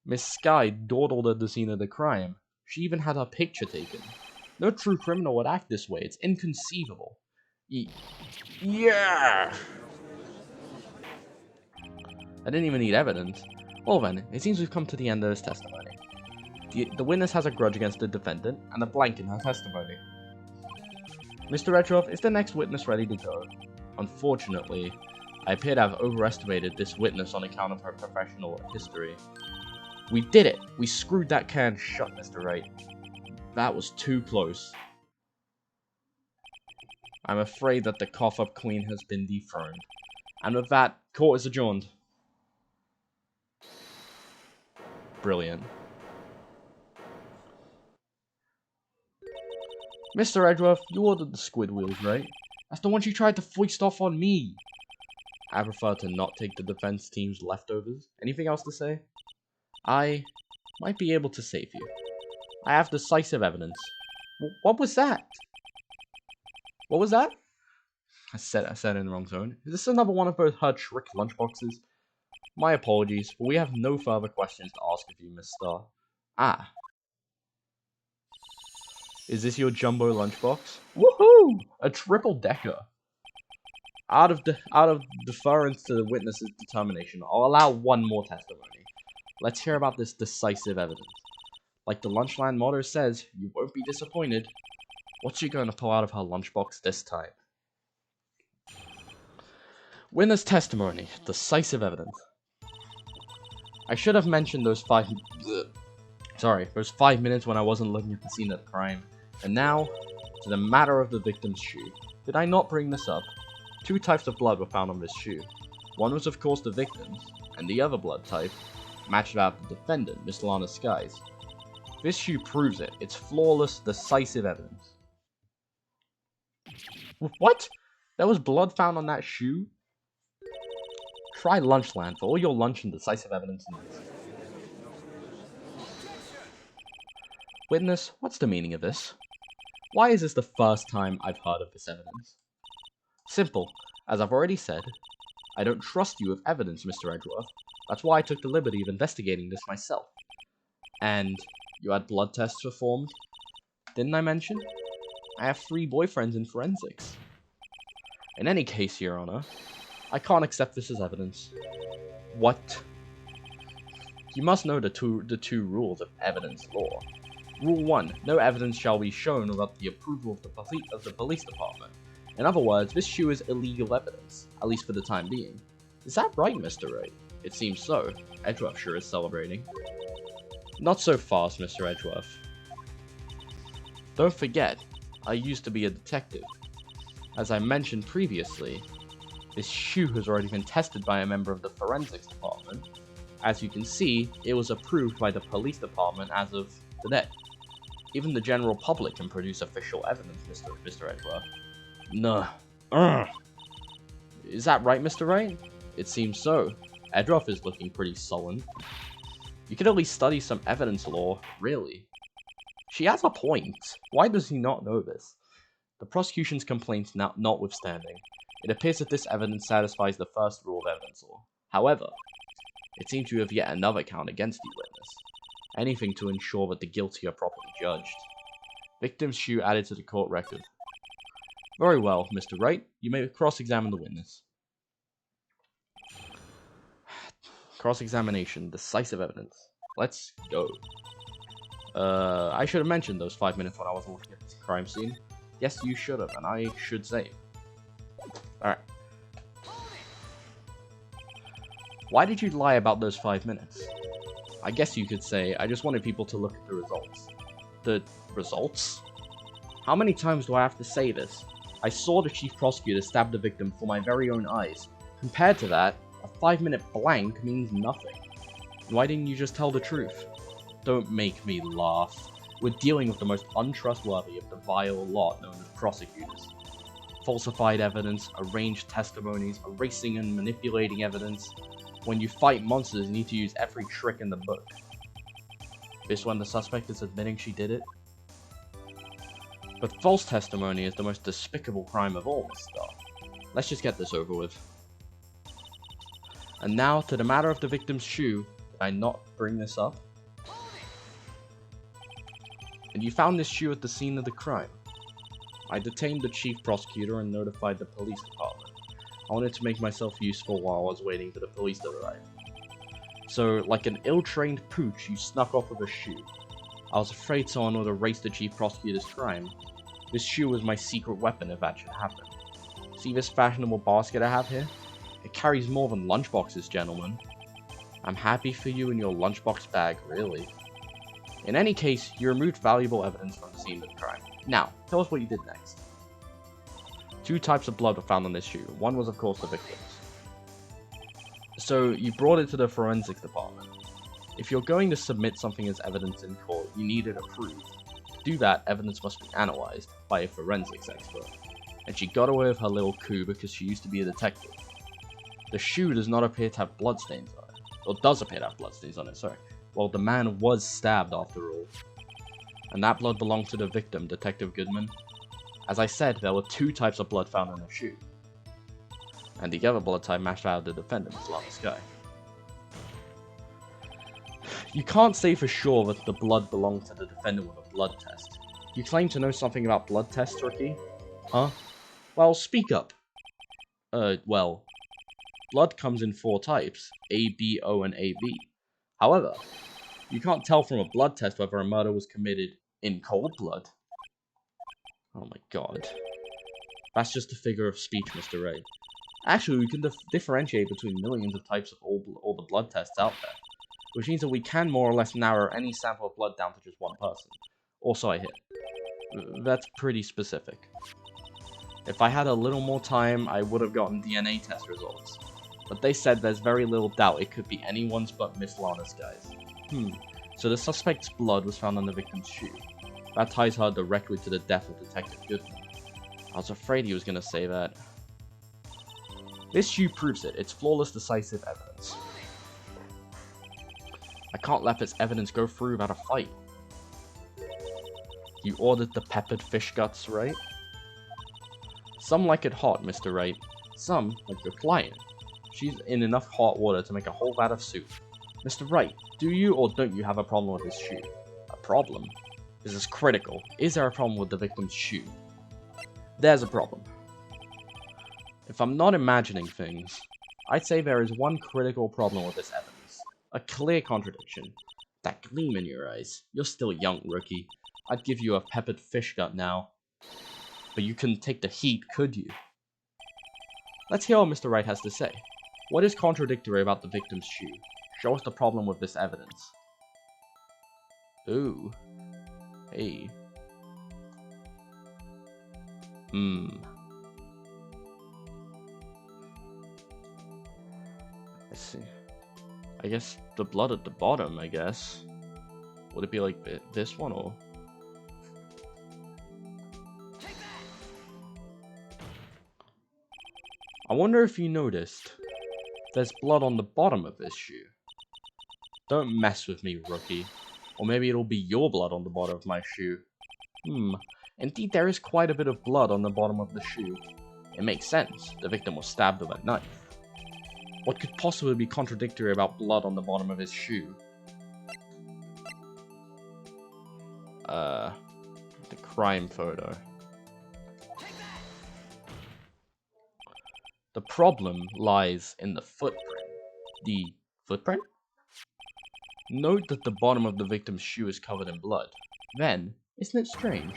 Miss Sky dawdled at the scene of the crime. She even had her picture taken. No true criminal would act this way. It's inconceivable. Yeah! I didn't even need evidence. Well then, it seems we've come to the end of this testimony. The witness has a grudge against the defendant, and a blank in her testimony. Mr. Retroff, is the next witness ready to go? Unfortunately, I appear to have overestimated this witness on account of her professional history. We did it! We screwed that can shut, Mr. Wright. That was too close. I'm afraid that the cough-up queen has been dethroned. And with that, court is adjourned. Brilliant. Mr. Edgeworth, you ordered the squid wheels, right? That's the ones you tried to foist off on me. I prefer to not take the defense team's leftovers. Anything else to say? I might be able to save you. I have decisive evidence. What was that? What was that? I said it in the wrong tone. Is this another one of those her trick lunchboxes? My apologies, but we have no further questions to ask of you, Miss Starr. Ah. Is this your jumbo lunchbox? Woohoo! A triple-decker. Out of deference to the witness's determination, I'll allow one more testimony. Let's hear about this decisive evidence. Like the Lunchland motto says, you won't be disappointed. What's she going to pull out of her lunchbox this time? Witness testimony. Decisive evidence. I should have mentioned those 5 minutes when I wasn't looking at the scene of the crime. And now, to the matter of the victim's shoe. Did I not bring this up? 2 types of blood were found on this shoe. One was of course the victim's, and the other blood type matched that of the defendant, Miss Lana Skies. This shoe proves it. It's flawless, decisive evidence. What? There was blood found on that shoe? Try Lunchland for all your lunch and decisive evidence needs. Witness, what's the meaning of this? Why is this the first time I've heard of this evidence? Simple. As I've already said, I don't trust you with evidence, Mr. Edgeworth. That's why I took the liberty of investigating this myself. And you had blood tests performed? Didn't I mention? I have 3 boyfriends in forensics. In any case, Your Honor, I can't accept this as evidence. What? You must know the two rules of evidence law. Rule 1. No evidence shall be shown without the approval of the police department. In other words, this shoe is illegal evidence, at least for the time being. Is that right, Mr. Wright? It seems so. Edgeworth sure is celebrating. Not so fast, Mr. Edgeworth. Don't forget, I used to be a detective. As I mentioned previously, this shoe has already been tested by a member of the forensics department. As you can see, it was approved by the police department as of today. Even the general public can produce official evidence, Mr. Edgeworth. No. Is that right, Mr. Wright? It seems so. Edgeworth is looking pretty sullen. You could at least study some evidence law, really. She has a point. Why does he not know this? The prosecution's complaints notwithstanding, it appears that this evidence satisfies the first rule of evidence law. However, it seems you have yet another count against the witness. Anything to ensure that the guilty are properly judged. Victim's shoe added to the court record. Very well, Mr. Wright. You may cross-examine the witness. Cross-examination. Decisive evidence. Let's go. I should have mentioned those 5 minutes when I was looking at this crime scene. Yes, you should have, and I should say. Alright. Why did you lie about those 5 minutes? I guess you could say, I just wanted people to look at the results. The results? How many times do I have to say this? I saw the chief prosecutor stab the victim before my very own eyes. Compared to that, a 5-minute blank means nothing. Why didn't you just tell the truth? Don't make me laugh. We're dealing with the most untrustworthy of the vile lot known as prosecutors. Falsified evidence, arranged testimonies, erasing and manipulating evidence. When you fight monsters, you need to use every trick in the book. This when the suspect is admitting she did it? But false testimony is the most despicable crime of all, Miss Starr. Let's just get this over with. And now, to the matter of the victim's shoe. Did I not bring this up? And you found this shoe at the scene of the crime. I detained the chief prosecutor and notified the police department. I wanted to make myself useful while I was waiting for the police to arrive. So, like an ill-trained pooch, you snuck off with a shoe. I was afraid someone would erase the chief prosecutor's crime. This shoe was my secret weapon if that should happen. See this fashionable basket I have here? It carries more than lunchboxes, gentlemen. I'm happy for you in your lunchbox bag, really. In any case, you removed valuable evidence from the scene of the crime. Now, tell us what you did next. 2 types of blood were found on this shoe. One was, of course, the victim's. So, you brought it to the forensics department. If you're going to submit something as evidence in court, you need it approved. To do that, evidence must be analyzed by a forensics expert. And she got away with her little coup because she used to be a detective. The shoe does not appear to have bloodstains on it. Or does appear to have bloodstains on it, sorry. Well, the man was stabbed after all. And that blood belonged to the victim, Detective Goodman. As I said, there were 2 types of blood found in the shoe. And the other blood type matched out of the defendant, Miss Lana Sky. You can't say for sure that the blood belonged to the defendant with a blood test. You claim to know something about blood tests, Rookie? Huh? Well, speak up. Well, blood comes in 4 types, A, B, O, and AB. However, you can't tell from a blood test whether a murder was committed in cold blood. Oh my god. That's just a figure of speech, Mr. Wright. Actually, we can differentiate between millions of types of all the blood tests out there, which means that we can more or less narrow any sample of blood down to just one person. Also, I hit. That's pretty specific. If I had a little more time, I would have gotten DNA test results. But they said there's very little doubt it could be anyone's but Miss Lana's, guys. So the suspect's blood was found on the victim's shoe. That ties her directly to the death of Detective Goodman. I was afraid he was going to say that. This shoe proves it. It's flawless, decisive evidence. I can't let this evidence go through without a fight. You ordered the peppered fish guts, right? Some like it hot, Mr. Wright. Some like your client. She's in enough hot water to make a whole vat of soup. Mr. Wright, do you or don't you have a problem with this shoe? A problem? This is critical. Is there a problem with the victim's shoe? There's a problem. If I'm not imagining things, I'd say there is one critical problem with this evidence. A clear contradiction. That gleam in your eyes. You're still young, rookie. I'd give you a peppered fish gut now. But you couldn't take the heat, could you? Let's hear what Mr. Wright has to say. What is contradictory about the victim's shoe? Show us the problem with this evidence. Ooh. Hey. I see. I guess the blood at the bottom, I guess. Would it be like this one, or? I wonder if you noticed. There's blood on the bottom of this shoe. Don't mess with me, rookie. Or maybe it'll be your blood on the bottom of my shoe. Indeed, there is quite a bit of blood on the bottom of the shoe. It makes sense. The victim was stabbed with a knife. What could possibly be contradictory about blood on the bottom of his shoe? The crime photo. The problem lies in the footprint. The footprint? Note that the bottom of the victim's shoe is covered in blood. Then, isn't it strange?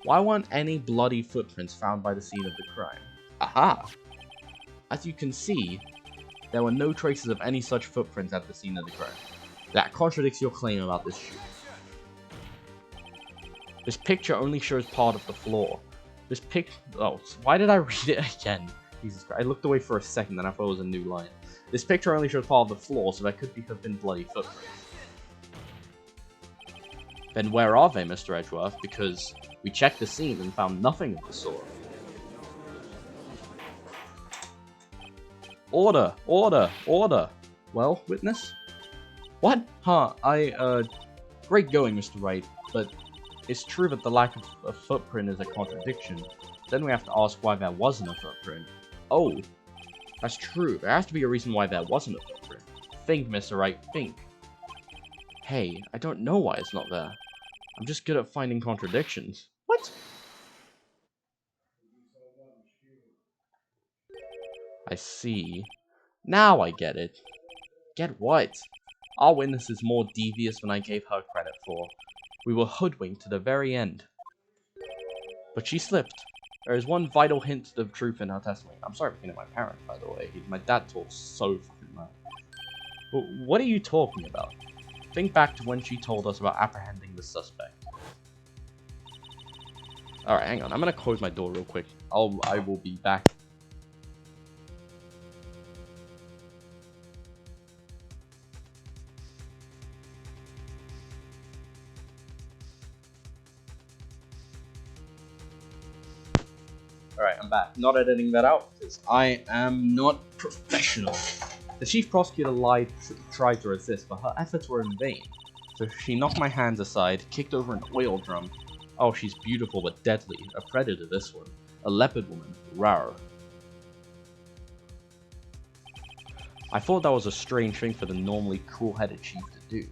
Why weren't any bloody footprints found by the scene of the crime? Aha! As you can see, there were no traces of any such footprints at the scene of the crime. That contradicts your claim about this shoe. This picture only shows part of the floor. Oh, why did I read it again? Jesus Christ, I looked away for a second and I thought it was a new line. This picture only shows part of the floor, so there could have been bloody footprints. Then where are they, Mr. Edgeworth? Because we checked the scene and found nothing of the sort. Order! Order! Order! Well, witness? What? Great going, Mr. Wright, but it's true that the lack of a footprint is a contradiction. Then we have to ask why there wasn't a footprint. Oh, that's true. There has to be a reason why there wasn't a footprint. Think, Mr. Wright, think. Hey, I don't know why it's not there. I'm just good at finding contradictions. What? I see. Now I get it. Get what? Our witness is more devious than I gave her credit for. We were hoodwinked to the very end. But she slipped. There is one vital hint to the truth in her testimony. I'm sorry for being my parents, by the way. My dad talks so fucking loud. But what are you talking about? Think back to when she told us about apprehending the suspect. Alright, hang on. I'm gonna close my door real quick. I will be back. Alright, I'm back. Not editing that out, because I am not professional. The chief prosecutor tried to resist, but her efforts were in vain. So she knocked my hands aside, kicked over an oil drum. Oh, she's beautiful but deadly. A predator, this one. A leopard woman. Rawr. I thought that was a strange thing for the normally cool-headed chief to do.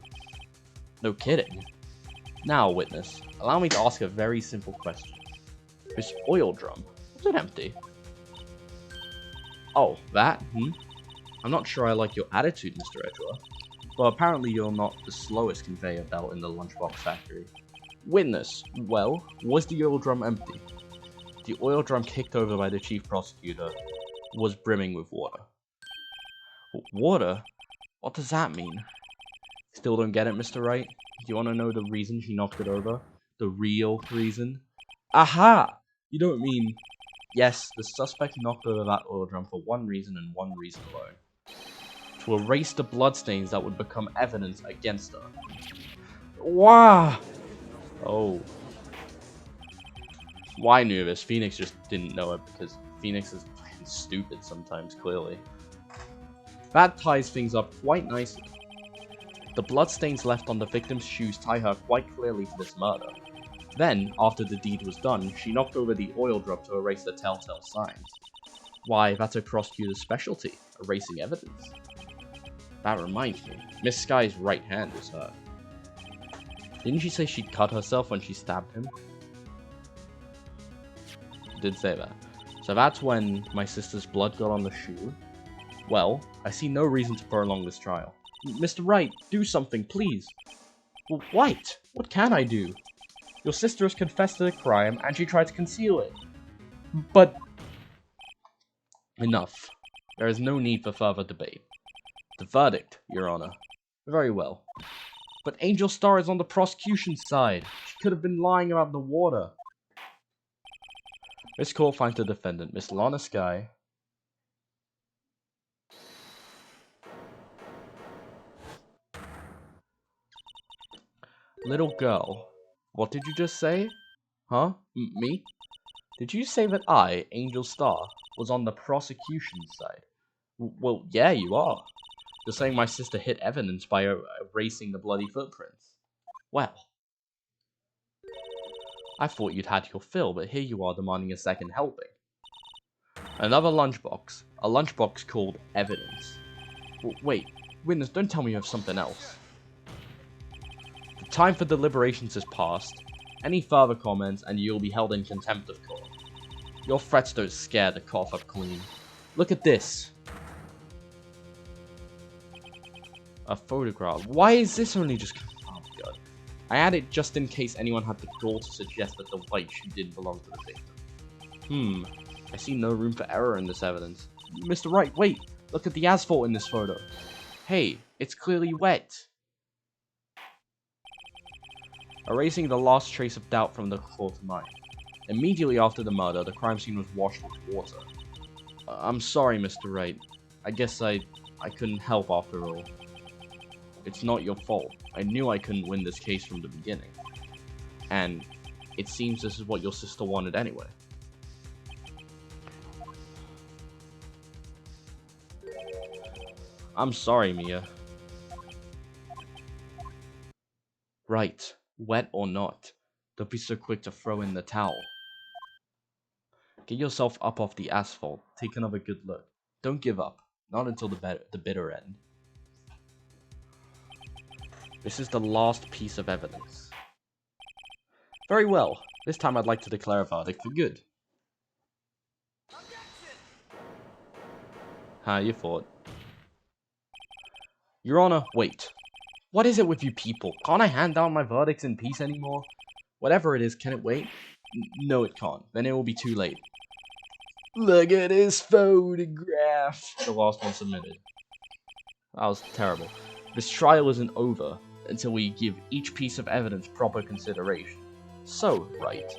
No kidding. Now, witness, allow me to ask a very simple question. This oil drum, was it empty? Oh, that? I'm not sure I like your attitude, Mr. Edgeworth. But apparently you're not the slowest conveyor belt in the lunchbox factory. Witness, well, was the oil drum empty? The oil drum kicked over by the chief prosecutor was brimming with water. Water? What does that mean? Still don't get it, Mr. Wright? Do you want to know the reason she knocked it over? The real reason? Aha! You don't mean... Yes, the suspect knocked over that oil drum for one reason and one reason alone. To erase the bloodstains that would become evidence against her. Wow! Oh. Well, I knew this. Phoenix just didn't know it because Phoenix is fucking stupid sometimes, clearly. That ties things up quite nicely. The bloodstains left on the victim's shoes tie her quite clearly to this murder. Then, after the deed was done, she knocked over the oil drum to erase the telltale signs. Why, that's a prosecutor's specialty, erasing evidence. That reminds me, Miss Sky's right hand was hurt. Didn't she say she'd cut herself when she stabbed him? Did say that. So that's when my sister's blood got on the shoe? Well, I see no reason to prolong this trial. Mr. Wright, do something, please. Well, White, what can I do? Your sister has confessed to the crime, and she tried to conceal it. But... Enough. There is no need for further debate. The verdict, Your Honor. Very well. But Angel Star is on the prosecution's side. She could have been lying about the water. This court finds the defendant, Miss Lana Sky. Little girl, what did you just say? Huh? Me? Did you say that I, Angel Star, was on the prosecution's side? Well, yeah, you are. You're saying my sister hid evidence by erasing the bloody footprints. Well, I thought you'd had your fill, but here you are demanding a second helping. Another lunchbox. A lunchbox called evidence. Wait, witness, don't tell me you have something else. The time for deliberations has passed. Any further comments and you'll be held in contempt of court. Your threats don't scare the cough up queen. Look at this. A photograph. Why is this only just... Oh my god. I added just in case anyone had the gall to suggest that the white shoe didn't belong to the victim. I see no room for error in this evidence. Mr. Wright, wait! Look at the asphalt in this photo. Hey, it's clearly wet. Erasing the last trace of doubt from the court's mind. Immediately after the murder, the crime scene was washed with water. I'm sorry, Mr. Wright. I guess I couldn't help after all. It's not your fault. I knew I couldn't win this case from the beginning. And it seems this is what your sister wanted anyway. I'm sorry, Mia. Right. Wet or not, don't be so quick to throw in the towel. Get yourself up off the asphalt. Take another good look. Don't give up. Not until the bitter end. This is the last piece of evidence. Very well. This time I'd like to declare a verdict for good. You thought. Your Honor, wait. What is it with you people? Can't I hand down my verdicts in peace anymore? Whatever it is, can it wait? No, it can't. Then it will be too late. Look at his photograph. The last one submitted. That was terrible. This trial isn't over until we give each piece of evidence proper consideration. So, Wright,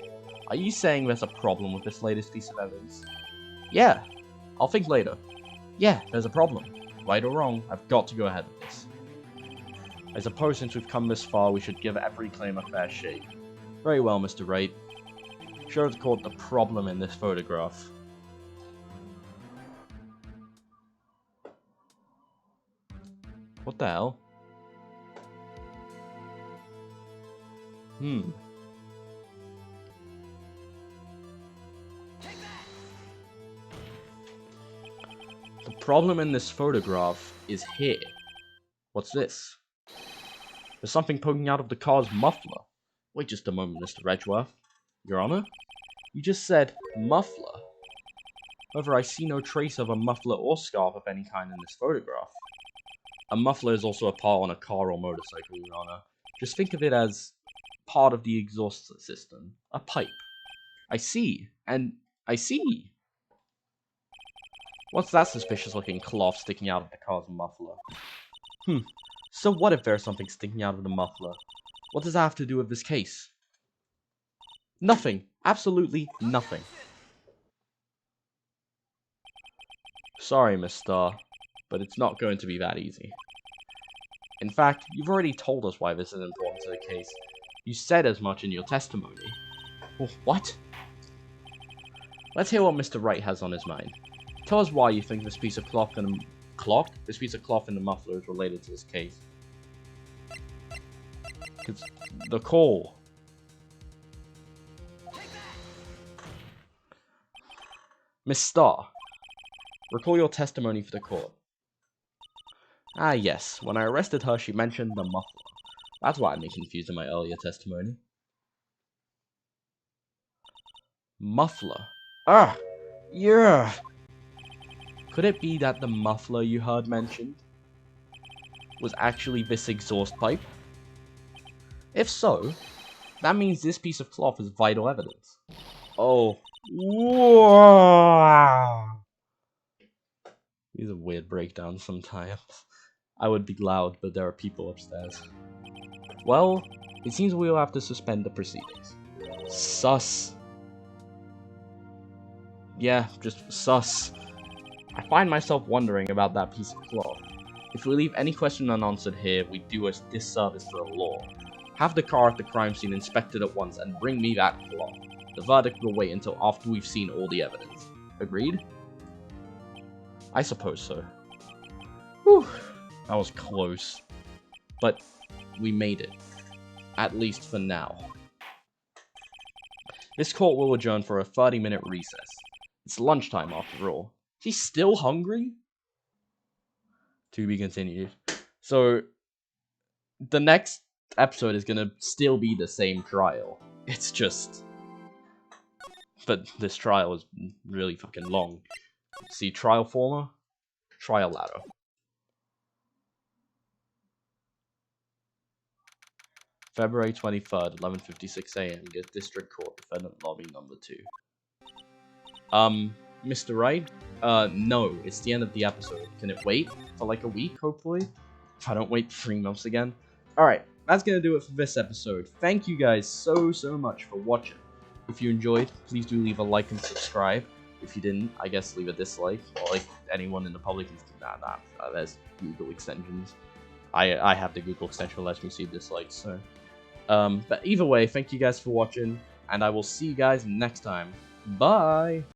are you saying there's a problem with this latest piece of evidence? Yeah, I'll think later. Yeah, there's a problem. Right or wrong, I've got to go ahead with this. I suppose since we've come this far, we should give every claim a fair shake. Very well, Mr. Wright. Show the court the problem in this photograph. What the hell? The problem in this photograph is here. What's this? There's something poking out of the car's muffler. Wait just a moment, Mr. Edgeworth. Your Honor? You just said muffler. However, I see no trace of a muffler or scarf of any kind in this photograph. A muffler is also a part on a car or motorcycle, Your Honor. Just think of it as part of the exhaust system. A pipe. I see. And I see. What's that suspicious-looking cloth sticking out of the car's muffler? So what if there's something sticking out of the muffler? What does that have to do with this case? Nothing. Absolutely nothing. Sorry, Miss Starr, but it's not going to be that easy. In fact, you've already told us why this is important to the case. You said as much in your testimony. What? Let's hear what Mr. Wright has on his mind. Tell us why you think this piece of cloth in the muffler is related to this case. It's the call. Miss Starr, recall your testimony for the court. Ah yes, when I arrested her she mentioned the muffler. That's why I'm confused in my earlier testimony. Muffler. Ah! Yeah! Could it be that the muffler you heard mentioned was actually this exhaust pipe? If so, that means this piece of cloth is vital evidence. Oh. Whoa. These are weird breakdowns sometimes. I would be loud, but there are people upstairs. Well, it seems we'll have to suspend the proceedings. Sus. Yeah, just sus. I find myself wondering about that piece of cloth. If we leave any question unanswered here, we do a disservice to the law. Have the car at the crime scene inspected at once and bring me that cloth. The verdict will wait until after we've seen all the evidence. Agreed? I suppose so. Whew. That was close. But we made it. At least for now. This court will adjourn for a 30-minute recess. It's lunchtime after all. He's still hungry? To be continued. So, the next episode is gonna still be the same trial. It's just... But this trial is really fucking long. See, trial former, trial ladder. February 23rd, 11:56 AM, get District Court, Defendant Lobby number 2. Mr. Wright? No, it's the end of the episode. Can it wait for like a week, hopefully? If I don't wait 3 months again. Alright, that's gonna do it for this episode. Thank you guys so much for watching. If you enjoyed, please do leave a like and subscribe. If you didn't, I guess leave a dislike. Or like anyone in the public can there's Google extensions. I have the Google extension that lets me see dislikes, so. But either way, thank you guys for watching, and I will see you guys next time. Bye!